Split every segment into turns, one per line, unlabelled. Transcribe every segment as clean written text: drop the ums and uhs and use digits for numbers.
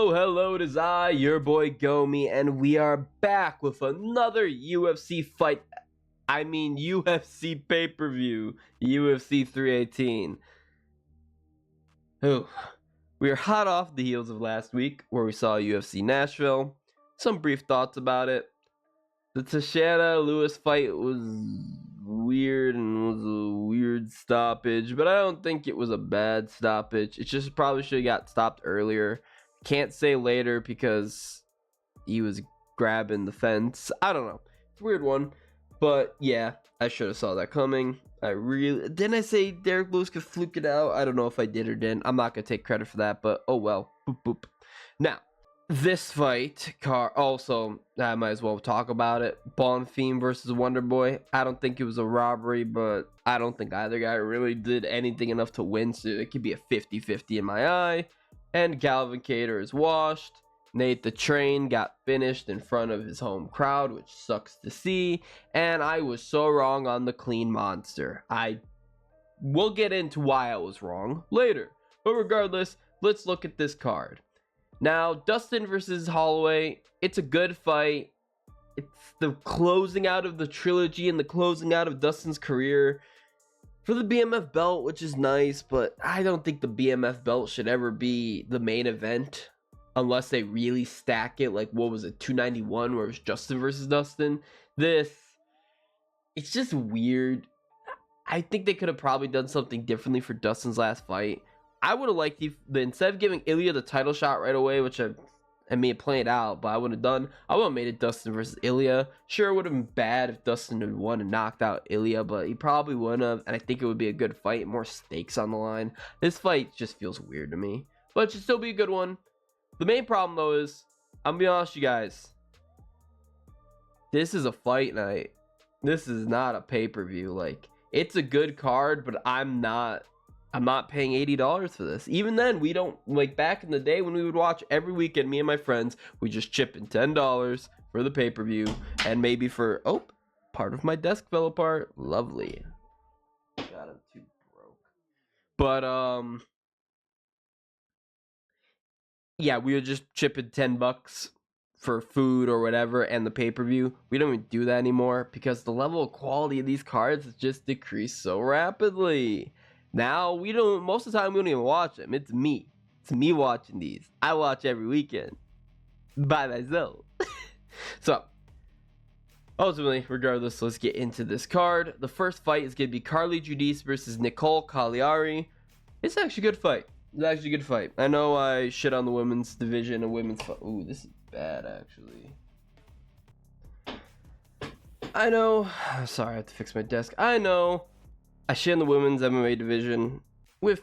Hello, it is I, your boy Gomi, and we are back with another UFC fight. UFC pay-per-view, UFC 318. Oh, we are hot off the heels of last week, where we saw UFC Nashville. Some brief thoughts about it. The Teixeira-Lewis fight was weird and was a weird stoppage, but I don't think it was a bad stoppage. It just probably should have got stopped earlier. Can't say later because he was grabbing the fence. I don't know. It's a weird one. But yeah, I should have saw that coming. Didn't I say Derek Lewis could fluke it out? I don't know if I did or didn't. I'm not going to take credit for that, but oh well. Boop, boop. Now, this fight, also, I might as well talk about it. Bonfim versus Wonderboy. I don't think it was a robbery, but I don't think either guy really did anything enough to win, so it could be a 50-50 in my eye. And Galvin Cater is washed. Nate the Train got finished in front of his home crowd, which sucks to see. And I was so wrong on the Clean Monster. We'll get into why I was wrong later. But regardless, let's look at this card. Now, Dustin versus Holloway, it's a good fight. It's the closing out of the trilogy and the closing out of Dustin's career for the BMF belt, which is nice, but I don't think the BMF belt should ever be the main event unless they really stack it. Like, what was it, 291, where it was Justin versus Dustin? It's just weird. I think they could have probably done something differently for Dustin's last fight. I would have liked instead of giving Ilya the title shot right away, which I mean, play it out, but I would have made it Dustin versus Ilya. Sure, it would have been bad if Dustin had won and knocked out Ilya, but he probably wouldn't have, and I think it would be a good fight, more stakes on the line. This fight just feels weird to me, but it should still be a good one. The main problem, though, is, I'm gonna be honest with you guys, this is a fight night. This is not a pay-per-view. Like, it's a good card, but I'm not paying $80 for this. Even then, we don't, like, back in the day when we would watch every weekend, me and my friends, we just chip in $10 for the pay-per-view, and maybe for, oh, part of my desk fell apart. Lovely. God, I'm too broke. But, yeah, we would just chip in $10 for food or whatever and the pay-per-view. We don't even do that anymore because the level of quality of these cards has just decreased so rapidly. Now, most of the time, we don't even watch them. It's me watching these. I watch every weekend by myself. So, ultimately, regardless, let's get into this card. The first fight is going to be Carly Giudice versus Nicole Cagliari. It's actually a good fight. I know I shit on the women's division and women's fight. Ooh, this is bad, actually. I know. Sorry, I have to fix my desk. I know. I shit in the women's MMA division with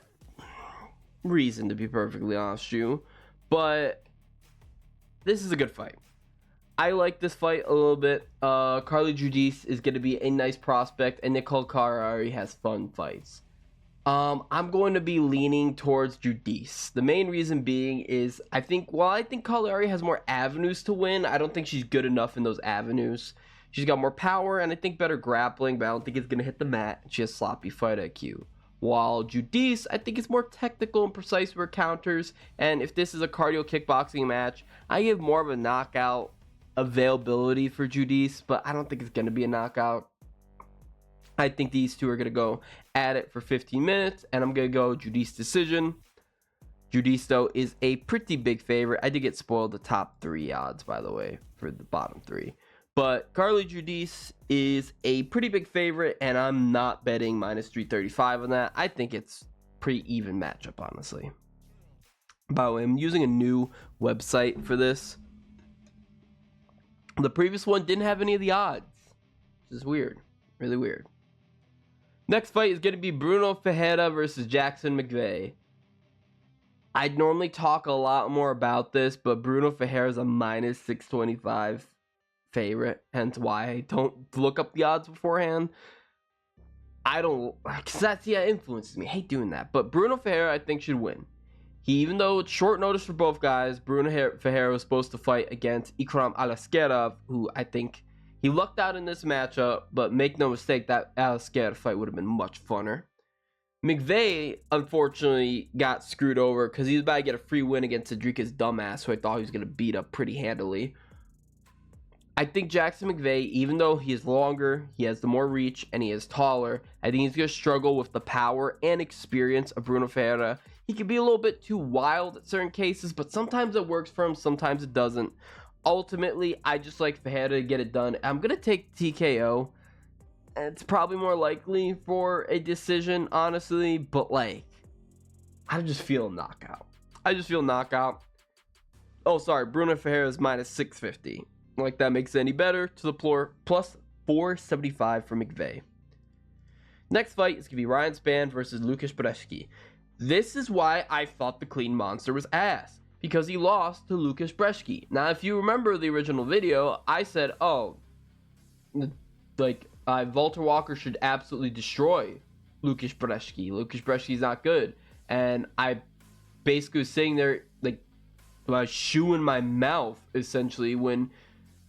reason, to be perfectly honest with you, but this is a good fight. I like this fight a little bit. Carly Giudice is going to be a nice prospect, and Nicole Cagliari has fun fights. I'm going to be leaning towards Giudice. The main reason being is I think Cagliari has more avenues to win. I don't think she's good enough in those avenues. She's got more power and I think better grappling, but I don't think it's going to hit the mat. She has sloppy fight IQ. While Giudice, I think it's more technical and precise with her counters. And if this is a cardio kickboxing match, I give more of a knockout availability for Giudice, but I don't think it's going to be a knockout. I think these two are going to go at it for 15 minutes, and I'm going to go Giudice decision. Giudice, though, is a pretty big favorite. I did get spoiled the top 3 odds, by the way, for the bottom 3. But Carly Giudice is a pretty big favorite, and I'm not betting minus 335 on that. I think it's pretty even matchup, honestly. By the way, I'm using a new website for this. The previous one didn't have any of the odds, which is weird. Really weird. Next fight is going to be Bruno Ferreira versus Jackson McVeigh. I'd normally talk a lot more about this, but Bruno Ferreira is a minus 625 favorite, hence why I don't look up the odds beforehand. Because that influences me. I hate doing that. But Bruno Ferreira, I think, should win. Even though it's short notice for both guys, Bruno Ferreira was supposed to fight against Ikram Alaskerov, who I think he lucked out in this matchup, but make no mistake, that Alaskerov fight would have been much funner. McVeigh, unfortunately, got screwed over because he was about to get a free win against Cedrica's dumbass, who I thought he was going to beat up pretty handily. I think Jackson McVeigh, even though he is longer, he has the more reach, and he is taller, I think he's going to struggle with the power and experience of Bruno Ferreira. He can be a little bit too wild at certain cases, but sometimes it works for him, sometimes it doesn't. Ultimately, I just like Ferreira to get it done. I'm going to take TKO. It's probably more likely for a decision, honestly, but like, I just feel knockout. Oh, sorry, Bruno Ferreira is minus 650. Like that makes it any better. To the floor, plus 475 for McVeigh. Next fight is going to be Ryan Spann versus Lukasz Brzeski. This is why I thought the Clean Monster was ass, because he lost to Lukasz Brzeski. Now, if you remember the original video, I said, Walter Walker should absolutely destroy Lukasz Brzeski. Lukasz Brzeski's not good. And I basically was sitting there, like, my shoe in my mouth, essentially, when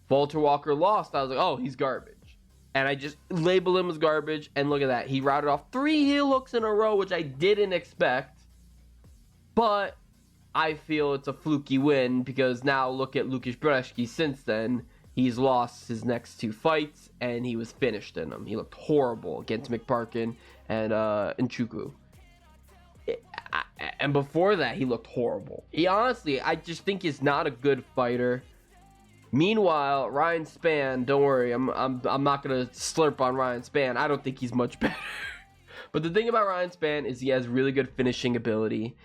Walter Walker lost. I was like, oh, he's garbage. And I just labeled him as garbage, and look at that. He routed off 3 heel hooks in a row, which I didn't expect. But I feel it's a fluky win, because now look at Lukasz Brzeski since then. He's lost his next 2 fights, and he was finished in them. He looked horrible against McParkin and Nchukwu. And before that, he looked horrible. He honestly, I just think he's not a good fighter. Meanwhile, Ryan Spann, don't worry, I'm not gonna slurp on Ryan Spann. I don't think he's much better. But the thing about Ryan Spann is he has really good finishing ability.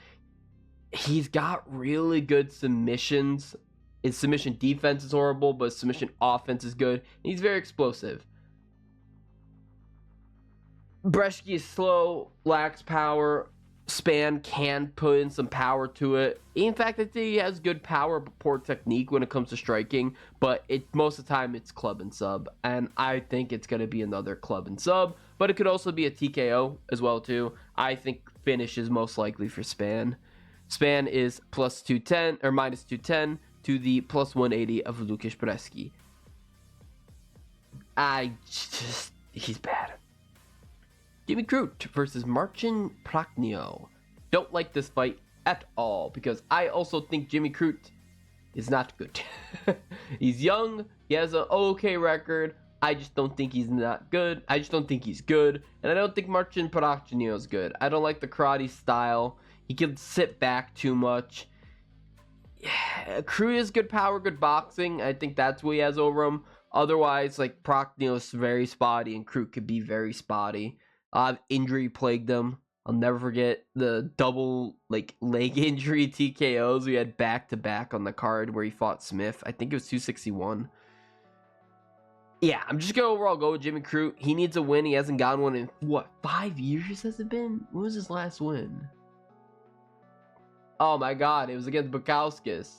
He's got really good submissions. His submission defense is horrible, but his submission offense is good. He's very explosive. Brzeski is slow, lacks power. Spann can put in some power to it. In fact, I think he has good power but poor technique when it comes to striking, but most of the time it's club and sub, and I think it's going to be another club and sub, but it could also be a TKO as well too. I think finish is most likely for Spann. Spann is plus 210 or minus 210 to the plus 180 of Lukasz Brzeski. He's bad. Jimmy Crute versus Marcin Prachnio. Don't like this fight at all, because I also think Jimmy Crute is not good. He's young, he has an okay record. I just don't think he's not good. I just don't think he's good. And I don't think Marcin Prachnio is good. I don't like the karate style. He can sit back too much. Yeah, Crute is good power, good boxing. I think that's what he has over him. Otherwise, like, Prachnio is very spotty, and Crute could be very spotty. Injury plagued him. I'll never forget the double leg injury TKOs we had back to back on the card where he fought Smith. I think it was 261. Yeah, I'm just gonna overall go with Jimmy Crute. He needs a win. He hasn't gotten one in 5 years has it been? When was his last win? Oh my god, it was against Bukauskas.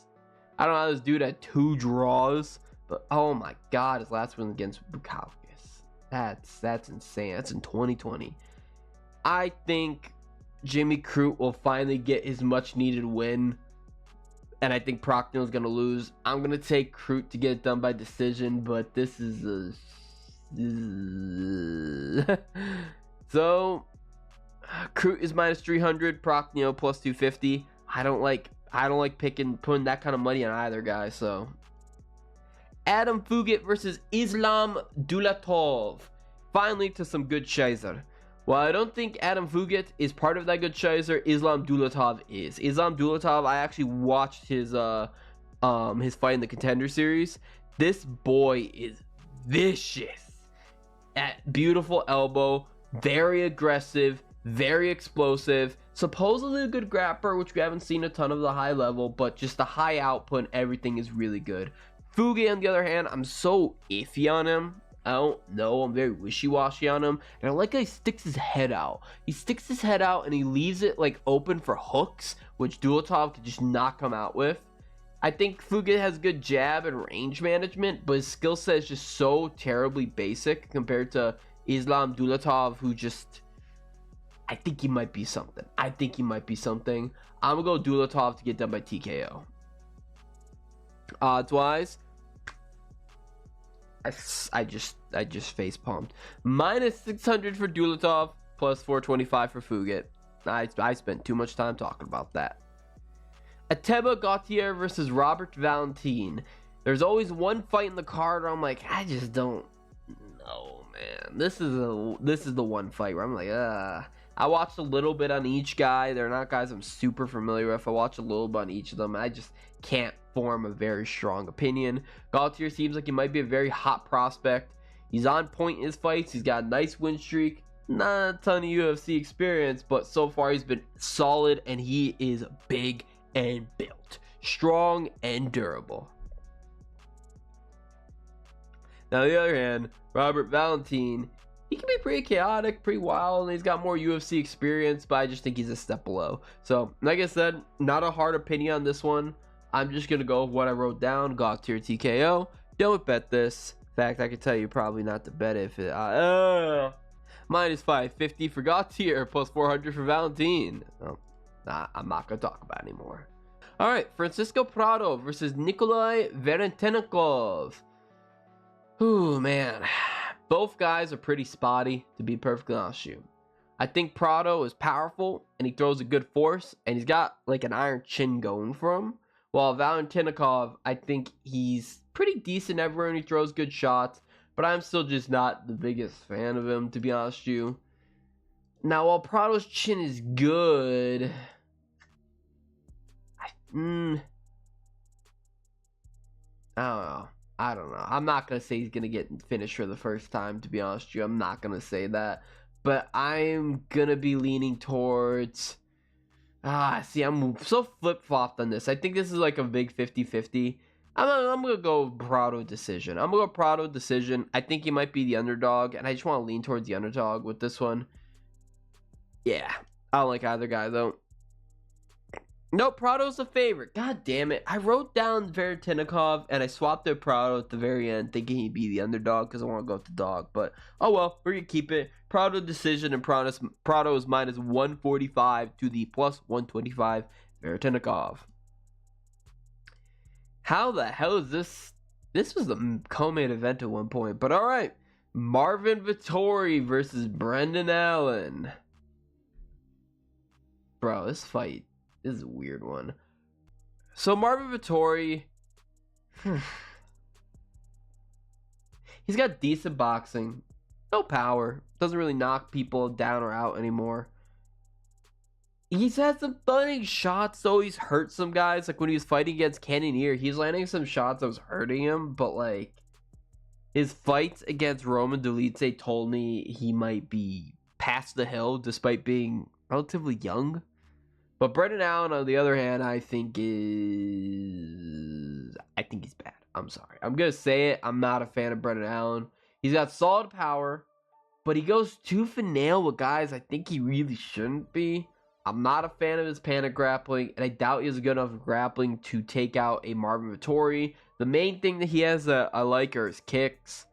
I don't know how this dude had 2 draws, but oh my god, his last win against Bukauskas. That's insane. That's in 2020. I think Jimmy Crute will finally get his much needed win, and I think Prachnio is gonna lose. I'm gonna take Crute to get it done by decision, but this is so Crute is minus 300, Prachnio plus 250. I don't like putting that kind of money on either guy. So Adam Fugitt versus Islam Dulatov. Finally to some good shizer. While I don't think Adam Fugitt is part of that good shizer, Islam Dulatov is. Islam Dulatov, I actually watched his fight in the Contender Series. This boy is vicious. At beautiful elbow, very aggressive, very explosive, supposedly a good grappler, which we haven't seen a ton of the high level, but just the high output and everything is really good. Fugitt, on the other hand, I'm so iffy on him. I don't know. I'm very wishy-washy on him. And I like how he sticks his head out. He sticks his head out and he leaves it like open for hooks, which Dulatov could just knock him out with. I think Fugitt has good jab and range management, but his skill set is just so terribly basic compared to Islam Dulatov, who just... I think he might be something. I'm going to go Dulatov to get done by TKO. Odds-wise, I just face palmed. Minus 600 for Dulatov, plus 425 for Fugitt. I spent too much time talking about that. Ateba Gautier versus Robert Valentin. There's always one fight in the card where I'm like, I just don't know, man. This is the one fight where I'm like, I watched a little bit on each guy. They're not guys I'm super familiar with. I watched a little bit on each of them. I just can't form a very strong opinion. Gautier seems like he might be a very hot prospect. He's on point in his fights. He's got a nice win streak. Not a ton of UFC experience, but so far he's been solid, and he is big and built, strong and durable. Now, on the other hand, Robert Valentin, he can be pretty chaotic, pretty wild, and he's got more UFC experience, but I just think he's a step below. So, like I said, not a hard opinion on this one. I'm just going to go with what I wrote down. Gautier TKO. Don't bet this. In fact, I can tell you probably not to bet it if it... minus 550 for Gautier, plus 400 for Valentin. Oh, nah, I'm not going to talk about it anymore. All right, Francisco Prado versus Nikolai Veretennikov. Ooh, man. Both guys are pretty spotty, to be perfectly honest with you. I think Prado is powerful, and he throws a good force, and he's got like an iron chin going for him. While Valentinnikov, I think he's pretty decent everywhere, and he throws good shots, but I'm still just not the biggest fan of him, to be honest with you. Now, while Prado's chin is good, I don't know. I'm not going to say he's going to get finished for the first time, to be honest with you. I'm not going to say that. But I'm going to be leaning towards... see, I'm so flip-flopped on this. I think this is like a big 50-50. I'm going to go Prado decision. I'm going to go Prado decision. I think he might be the underdog, and I just want to lean towards the underdog with this one. Yeah, I don't like either guy, though. Nope, Prado's the favorite. God damn it. I wrote down Veretennikov, and I swapped out Prado at the very end, thinking he'd be the underdog because I want to go with the dog. But, oh well, we're going to keep it. Prado decision, and Prado is minus 145 to the plus 125 Veretennikov. How the hell is this? This was the co-main event at one point, but all right. Marvin Vettori versus Brendan Allen. Bro, this fight is a weird one. So Marvin Vettori, he's got decent boxing, no power, doesn't really knock people down or out anymore. He's had some stunning shots, though. He's hurt some guys. Like when he was fighting against Cannonier, he's landing some shots that was hurting him. But like his fights against Roman Dolidze told me he might be past the hill, despite being relatively young. But Brendan Allen, on the other hand, I think he's bad. I'm sorry. I'm gonna say it. I'm not a fan of Brendan Allen. He's got solid power, but he goes tooth and nail with guys I think he really shouldn't be. I'm not a fan of his panic grappling, and I doubt he has good enough grappling to take out a Marvin Vettori. The main thing that he has I like are his kicks,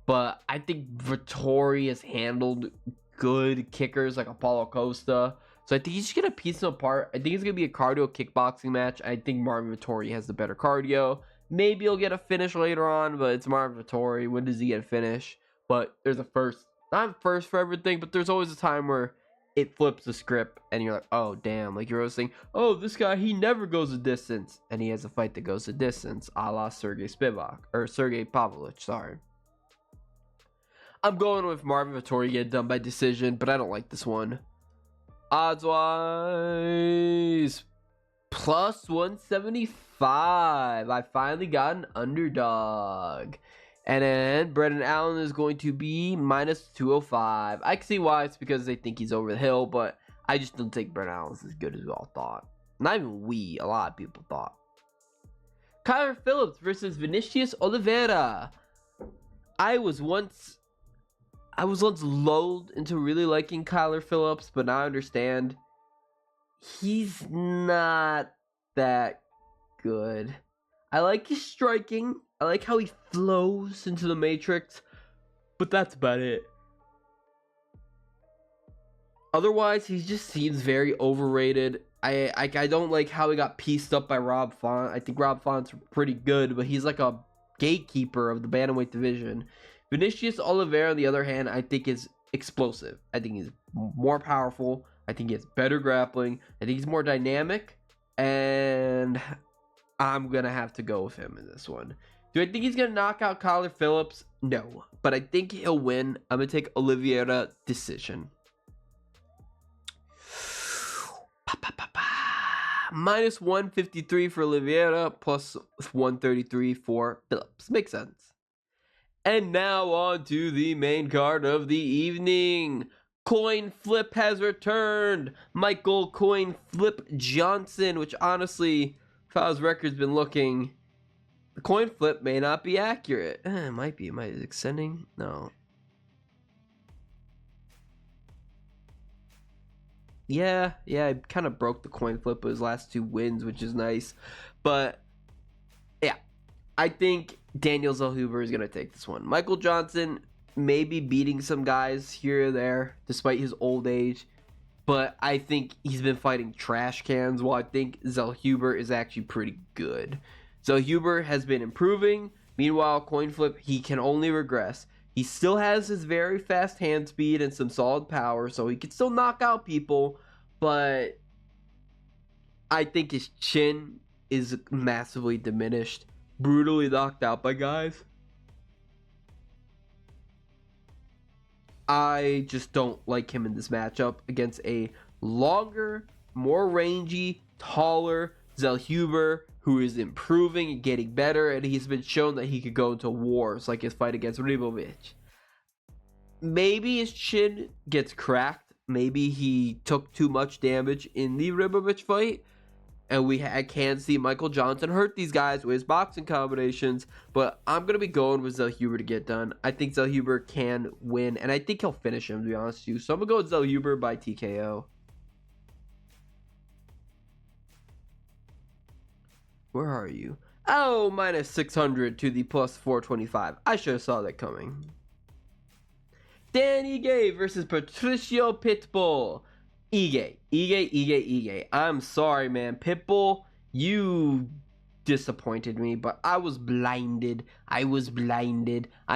but I think Vettori has handled good kickers like Apollo Costa. So I think he's just going to piece them apart. I think it's going to be a cardio kickboxing match. I think Marvin Vettori has the better cardio. Maybe he'll get a finish later on, but it's Marvin Vettori. When does he get a finish? But there's a first. Not first for everything, but there's always a time where it flips the script and you're like, oh damn, like you're always saying, oh, this guy, he never goes a distance, and he has a fight that goes a distance, a la Sergey Pavlovich, sorry. I'm going with Marvin Vettori get done by decision, but I don't like this one. Odds wise, plus 175. I finally got an underdog. And then Brendan Allen is going to be minus 205. I can see why. It's because they think he's over the hill, but I just don't think Brendan Allen's as good as we all thought. Not even we, a lot of people thought. Kyler Phillips versus Vinicius Oliveira. I was once lulled into really liking Kyler Phillips, but now I understand he's not that good. I like his striking. I like how he flows into the matrix, but that's about it. Otherwise, he just seems very overrated. I don't like how he got pieced up by Rob Font. I think Rob Font's pretty good, but he's like a gatekeeper of the bantamweight division. Vinicius Oliveira, on the other hand, I think is explosive. I think he's more powerful. I think he has better grappling. I think he's more dynamic. And I'm going to have to go with him in this one. Do I think he's going to knock out Kyler Phillips? No. But I think he'll win. I'm going to take Oliveira decision. Minus 153 for Oliveira, plus 133 for Phillips. Makes sense. And now on to the main card of the evening. Coin Flip has returned. Michael Coin Flip Johnson, which honestly, how his record's been looking, the coin flip may not be accurate. It might be. Might be extending. No. Yeah, I kind of broke the coin flip with his last 2 wins, which is nice. But yeah, I think Daniel Zellhuber is going to take this one. Michael Johnson may be beating some guys here or there, despite his old age. But I think he's been fighting trash cans, while I think Zellhuber is actually pretty good. Zellhuber has been improving. Meanwhile, coin flip, he can only regress. He still has his very fast hand speed and some solid power, so he can still knock out people. But I think his chin is massively diminished. Brutally knocked out by guys. I just don't like him in this matchup against a longer, more rangy, taller Zellhuber, who is improving and getting better, and he's been shown that he could go into wars like his fight against Ribovic. Maybe his chin gets cracked. Maybe he took too much damage in the Ribovic fight, and I can see Michael Johnson hurt these guys with his boxing combinations, but I'm going to be going with Zellhuber to get done. I think Zellhuber can win, and I think he'll finish him, to be honest with you. So I'm going to go with Zellhuber by TKO. Where are you? Oh, minus 600 to the plus 425. I should have saw that coming. Dan Ige versus Patricio Pitbull. Ige. I'm sorry, man. Pitbull, you disappointed me, but I was blinded. I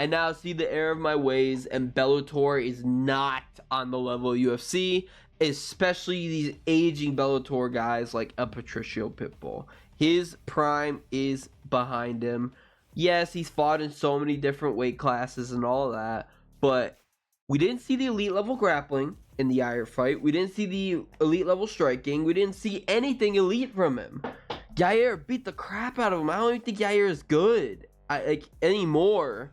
now see the error of my ways, and Bellator is not on the level of UFC, especially these aging Bellator guys like a Patricio Pitbull. His prime is behind him. Yes, he's fought in so many different weight classes and all of that, but we didn't see the elite level grappling in the Yair fight. We didn't see the elite level striking. We didn't see anything elite from him. Yair beat the crap out of him. I don't even think Yair is good anymore.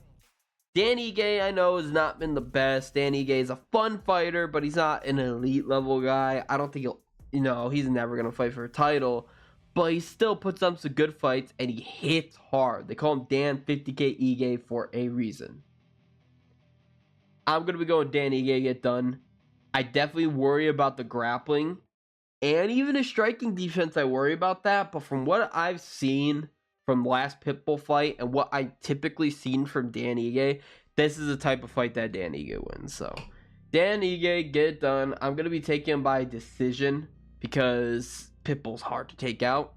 Dan Ige, I know, has not been the best. Dan Ige is a fun fighter, but he's not an elite level guy. I don't think he's never going to fight for a title. But he still puts up some good fights, and he hits hard. They call him Dan 50K Ige for a reason. I'm going to be going Dan Ige get done. I definitely worry about the grappling. And even his striking defense, I worry about that. But from what I've seen from the last Pitbull fight and what I typically seen from Dan Ige, this is the type of fight that Dan Ige wins. So, Dan Ige, get it done. I'm going to be taking him by decision because Pitbull's hard to take out.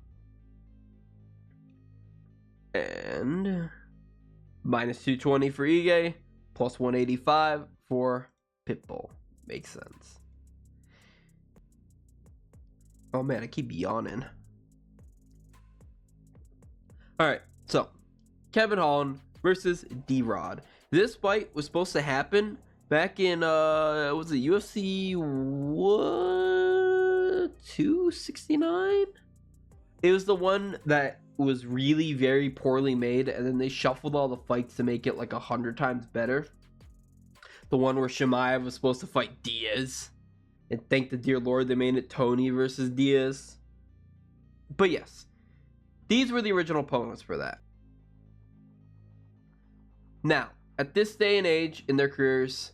And minus 220 for Ige, plus 185 for Pitbull. Makes sense. Oh man, I keep yawning. Alright, so Kevin Holland versus D-Rod. This fight was supposed to happen back in was it UFC 269? It was the one that was really very poorly made, and then they shuffled all the fights to make it like 100 times better. The one where Chimaev was supposed to fight Diaz. And thank the dear Lord they made it Tony versus Diaz. But yes, these were the original opponents for that. Now, at this day and age in their careers,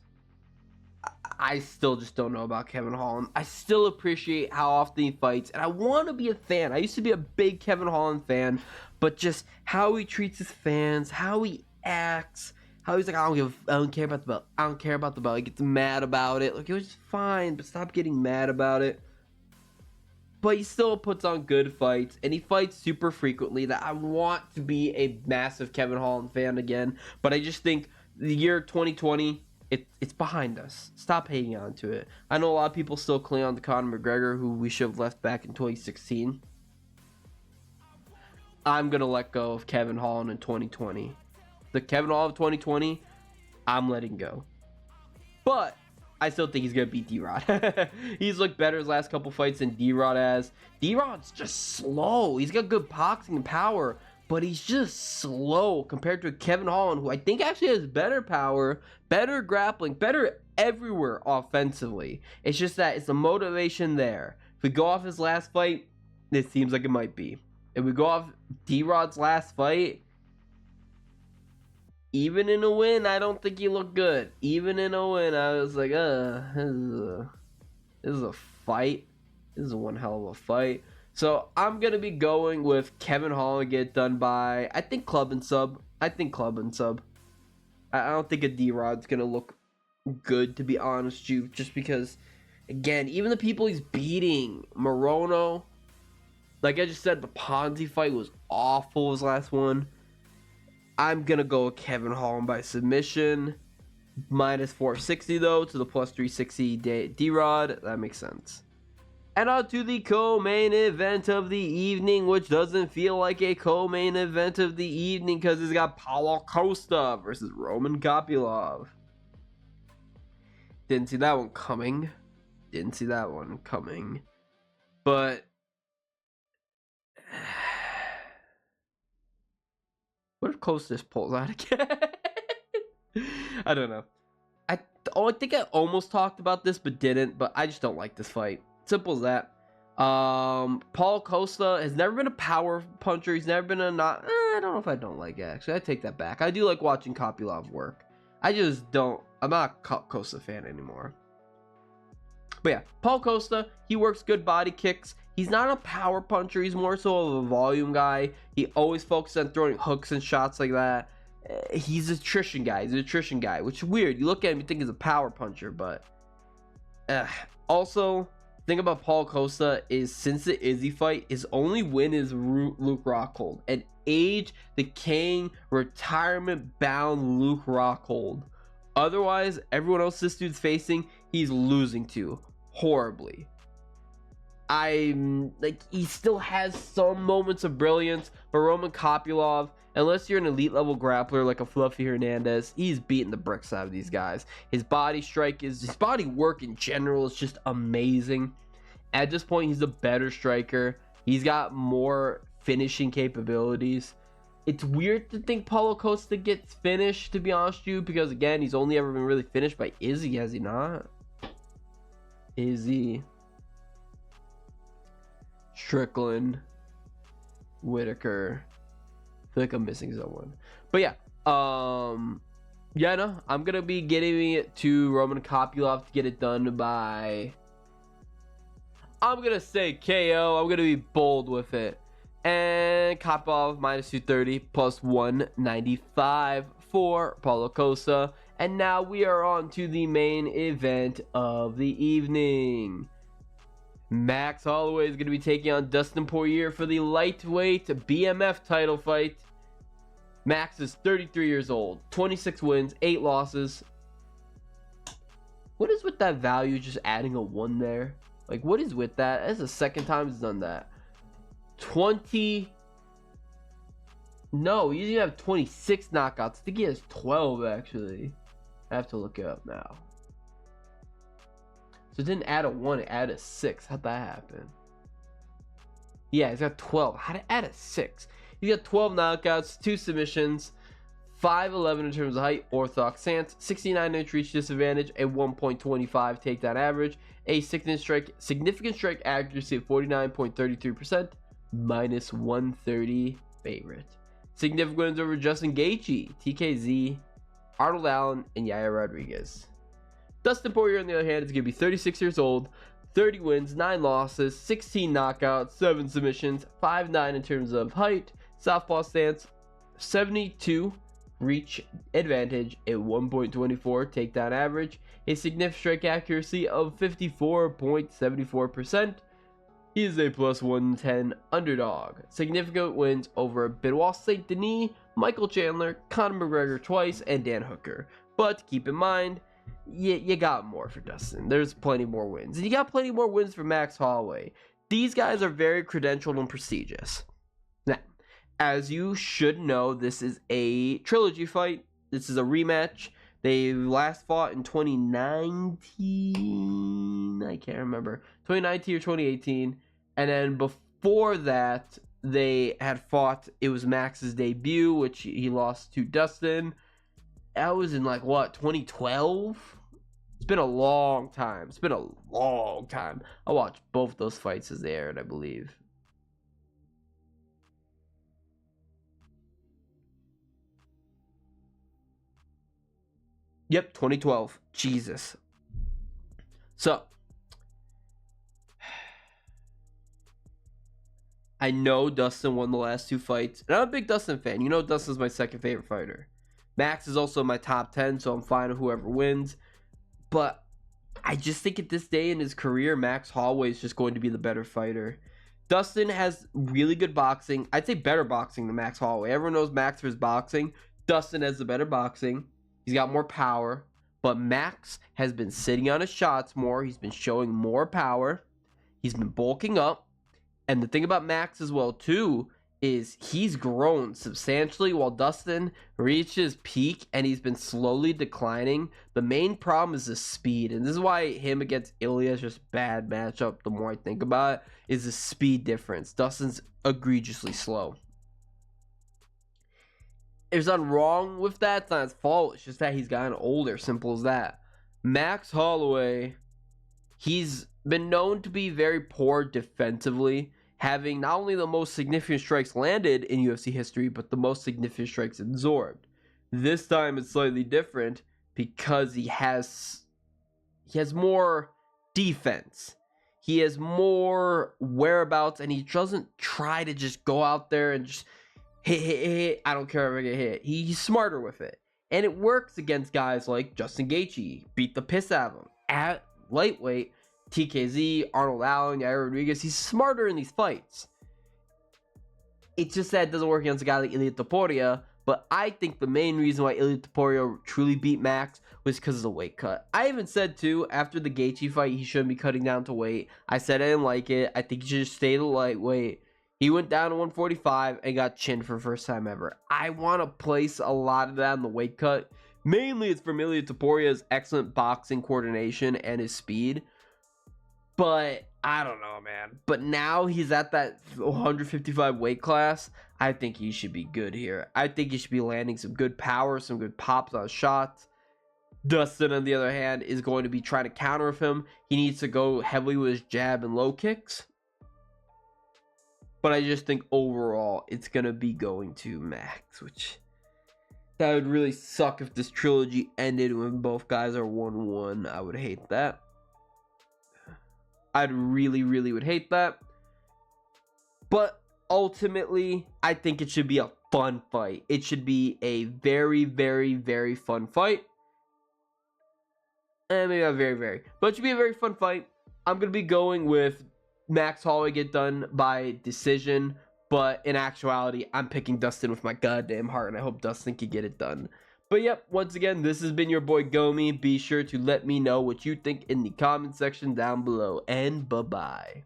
I still just don't know about Kevin Holland. I still appreciate how often he fights, and I want to be a fan. I used to be a big Kevin Holland fan, but just how he treats his fans, how he acts, how he's like, I don't care about the belt. I don't care about the belt. He gets mad about it. Like, it was fine, but stop getting mad about it. But he still puts on good fights, and he fights super frequently. That I want to be a massive Kevin Holland fan again. But I just think the year 2020 It's behind us. Stop hanging on to it. I know a lot of people still cling on to Conor McGregor, who we should have left back in 2016. I'm going to let go of Kevin Holland in 2020. The Kevin Holland of 2020, I'm letting go. But I still think he's going to beat D-Rod. He's looked better his last couple fights than D-Rod has. D-Rod's just slow. He's got good boxing and power, but he's just slow compared to Kevin Holland, who I think actually has better power, better grappling, better everywhere offensively. It's just that it's the motivation there. If we go off his last fight, it seems like it might be. If we go off D-Rod's last fight, even in a win, I don't think he looked good. Even in a win, I was like, this is a fight. This is one hell of a fight. So I'm going to be going with Kevin Holland get done by, I think, club and sub. I don't think a D-Rod's going to look good, to be honest, you. Just because, again, even the people he's beating, Morono, like I just said, the Ponzi fight was awful, his last one. I'm going to go with Kevin Holland by submission. Minus 460, though, to the plus 360 D-Rod. That makes sense. And on to the co-main event of the evening, which doesn't feel like a co-main event of the evening because it's got Paulo Costa versus Roman Kopylov. Didn't see that one coming. But what if Costa just pulls out again? I don't know. I think I almost talked about this but didn't, but I just don't like this fight. Simple as that. Paulo Costa has never been a power puncher. He's never been a not. I don't know if I don't like it, actually. I take that back. I do like watching Kopylov work. I just don't. I'm not a Costa fan anymore. But yeah, Paulo Costa, he works good body kicks. He's not a power puncher. He's more so of a volume guy. He always focuses on throwing hooks and shots like that. He's an attrition guy. Which is weird. You look at him, you think he's a power puncher, but also, the thing about Paulo Costa is since the Izzy fight, his only win is Luke Rockhold. An age-decaying, retirement-bound Luke Rockhold. Otherwise, everyone else this dude's facing, he's losing to horribly. He still has some moments of brilliance, but Roman Kopylov, unless you're an elite level grappler like a Fluffy Hernandez, he's beating the bricks out of these guys. His body work in general is just amazing. At this point, he's a better striker. He's got more finishing capabilities. It's weird to think Paulo Costa gets finished, to be honest with you, because again, he's only ever been really finished by Izzy, has he not? Izzy, Strickland, Whitaker. I feel like I'm missing someone. But yeah, I'm gonna be getting it to Roman Kopylov to get it done by, I'm gonna say KO. I'm gonna be bold with it. And Kopylov minus 230 plus 195 for Paulo Costa. And now we are on to the main event of the evening. Max Holloway is going to be taking on Dustin Poirier for the lightweight BMF title fight. Max is 33 years old, 26 wins, 8 losses. What is with that value just adding a 1 there? Like, what is with that? That's the second time he's done that. No, he usually have 26 knockouts. I think he has 12 actually. I have to look it up now. So it didn't add a 1, it added a 6. How'd that happen? Yeah, he's got 12. How'd it add a 6? He's got 12 knockouts, 2 submissions, 5'11 in terms of height, orthodox stance, 69 inch reach disadvantage, a 1.25 takedown average, a significant strike accuracy of 49.33%, minus 130 favorite. Significant wins over Justin Gaethje, TKZ, Arnold Allen, and Yair Rodriguez. Dustin Poirier, on the other hand, is going to be 36 years old, 30 wins, 9 losses, 16 knockouts, 7 submissions, 5'9 in terms of height, southpaw stance, 72 reach advantage, a 1.24 takedown average, a significant strike accuracy of 54.74%. He is a plus 110 underdog. Significant wins over Benoit Saint Denis, Michael Chandler, Conor McGregor twice, and Dan Hooker. But keep in mind, you got more for Dustin. There's plenty more wins. And you got plenty more wins for Max Holloway. These guys are very credentialed and prestigious. Now, as you should know, this is a trilogy fight. This is a rematch. They last fought in 2019. I can't remember. 2019 or 2018. And then before that, they had fought. It was Max's debut, which he lost to Dustin. That was in 2012? It's been a long time. I watched both those fights as they aired, I believe. Yep, 2012. Jesus. So, I know Dustin won the last 2 fights. And I'm a big Dustin fan. You know Dustin's my second favorite fighter. Max is also my top 10, so I'm fine with whoever wins. But I just think at this day in his career, Max Holloway is just going to be the better fighter. Dustin has really good boxing. I'd say better boxing than Max Holloway. Everyone knows Max for his boxing. Dustin has the better boxing. He's got more power. But Max has been sitting on his shots more. He's been showing more power. He's been bulking up. And the thing about Max as well, too, is he's grown substantially while Dustin reached his peak and he's been slowly declining. The main problem is the speed. And this is why him against Ilya is just bad matchup. The more I think about it, is the speed difference. Dustin's egregiously slow. There's nothing wrong with that. It's not his fault. It's just that he's gotten older. Simple as that. Max Holloway, he's been known to be very poor defensively, having not only the most significant strikes landed in UFC history, but the most significant strikes absorbed. This time it's slightly different because he has more defense. He has more whereabouts, and he doesn't try to just go out there and just hit. I don't care if I get hit. He's smarter with it. And it works against guys like Justin Gaethje. Beat the piss out of him. At lightweight, TKZ, Arnold Allen, Yair Rodriguez, he's smarter in these fights. It's just that it doesn't work against a guy like Ilia Topuria, but I think the main reason why Ilia Topuria truly beat Max was because of the weight cut. I even said, too, after the Gaethje fight, he shouldn't be cutting down to weight. I said I didn't like it. I think he should just stay to lightweight. He went down to 145 and got chinned for the first time ever. I want to place a lot of that on the weight cut. Mainly it's from Ilia Topuria's excellent boxing coordination and his speed. But I don't know, man. But now he's at that 155 weight class. I think he should be good here. I think he should be landing some good power, some good pops on shots. Dustin, on the other hand, is going to be trying to counter with him. He needs to go heavily with his jab and low kicks. But I just think overall it's going to be going to Max, which that would really suck if this trilogy ended when both guys are 1-1. I would hate that. I'd really, really would hate that. But ultimately, I think it should be a fun fight. It should be a very, very, very fun fight. And maybe not very, very. But it should be a very fun fight. I'm going to be going with Max Holloway get done by decision. But in actuality, I'm picking Dustin with my goddamn heart. And I hope Dustin can get it done. But yep, once again, this has been your boy Gomi. Be sure to let me know what you think in the comment section down below. And bye-bye.